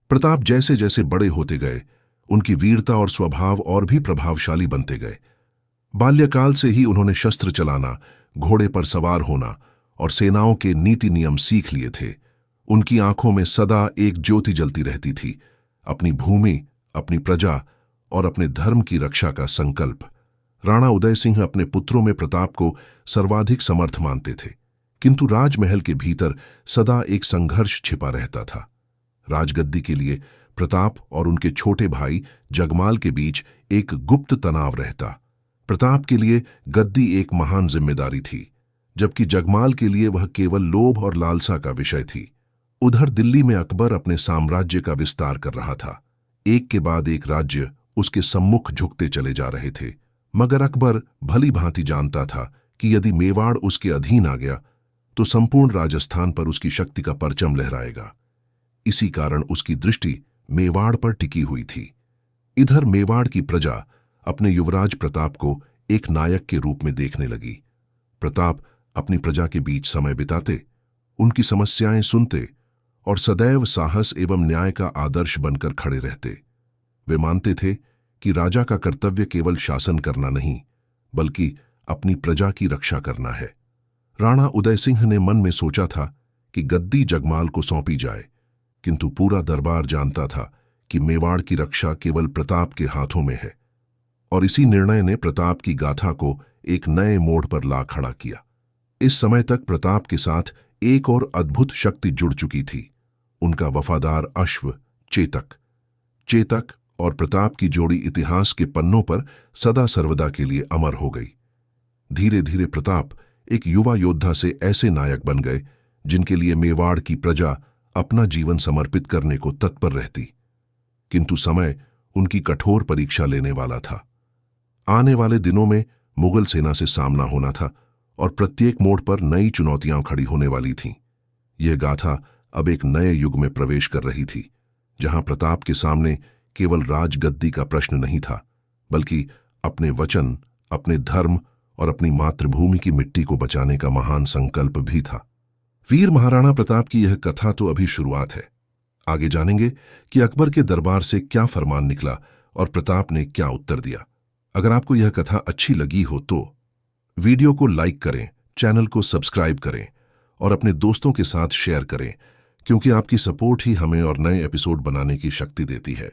प्रताप जैसे जैसे बड़े होते गए, उनकी वीरता और स्वभाव और भी प्रभावशाली बनते गए। बाल्यकाल से ही उन्होंने शस्त्र चलाना, घोड़े पर सवार होना और सेनाओं के नीति नियम सीख लिए थे। उनकी आंखों में सदा एक ज्योति जलती रहती थी, अपनी भूमि, अपनी प्रजा और अपने धर्म की रक्षा का संकल्प। राणा उदय सिंह अपने पुत्रों में प्रताप को सर्वाधिक समर्थ मानते थे, किंतु राजमहल के भीतर सदा एक संघर्ष छिपा रहता था। राजगद्दी के लिए प्रताप और उनके छोटे भाई जगमाल के बीच एक गुप्त तनाव रहता। प्रताप के लिए गद्दी एक महान जिम्मेदारी थी, जबकि जगमाल के लिए वह केवल लोभ और लालसा का विषय थी। उधर दिल्ली में अकबर अपने साम्राज्य का विस्तार कर रहा था। एक के बाद एक राज्य उसके सम्मुख झुकते चले जा रहे थे, मगर अकबर भली भांति जानता था कि यदि मेवाड़ उसके अधीन आ गया तो संपूर्ण राजस्थान पर उसकी शक्ति का परचम लहराएगा। इसी कारण उसकी दृष्टि मेवाड़ पर टिकी हुई थी। इधर मेवाड़ की प्रजा अपने युवराज प्रताप को एक नायक के रूप में देखने लगी। प्रताप अपनी प्रजा के बीच समय बिताते, उनकी समस्याएं सुनते और सदैव साहस एवं न्याय का आदर्श बनकर खड़े रहते। वे मानते थे कि राजा का कर्तव्य केवल शासन करना नहीं, बल्कि अपनी प्रजा की रक्षा करना है। राणा उदय सिंह ने मन में सोचा था कि गद्दी जगमाल को सौंपी जाए, किंतु पूरा दरबार जानता था कि मेवाड़ की रक्षा केवल प्रताप के हाथों में है, और इसी निर्णय ने प्रताप की गाथा को एक नए मोड़ पर ला खड़ा किया। इस समय तक प्रताप के साथ एक और अद्भुत शक्ति जुड़ चुकी थी, उनका वफादार अश्व चेतक। चेतक और प्रताप की जोड़ी इतिहास के पन्नों पर सदा सर्वदा के लिए अमर हो गई। धीरे धीरे प्रताप एक युवा योद्धा से ऐसे नायक बन गए जिनके लिए मेवाड़ की प्रजा अपना जीवन समर्पित करने को तत्पर रहती। किंतु समय उनकी कठोर परीक्षा लेने वाला था। आने वाले दिनों में मुगल सेना से सामना होना था और प्रत्येक मोड़ पर नई चुनौतियां खड़ी होने वाली थीं। यह गाथा अब एक नए युग में प्रवेश कर रही थी, जहां प्रताप के सामने केवल राजगद्दी का प्रश्न नहीं था, बल्कि अपने वचन, अपने धर्म और अपनी मातृभूमि की मिट्टी को बचाने का महान संकल्प भी था। वीर महाराणा प्रताप की यह कथा तो अभी शुरुआत है। आगे जानेंगे कि अकबर के दरबार से क्या फरमान निकला और प्रताप ने क्या उत्तर दिया। अगर आपको यह कथा अच्छी लगी हो तो वीडियो को लाइक करें, चैनल को सब्सक्राइब करें और अपने दोस्तों के साथ शेयर करें, क्योंकि आपकी सपोर्ट ही हमें और नए एपिसोड बनाने की शक्ति देती है।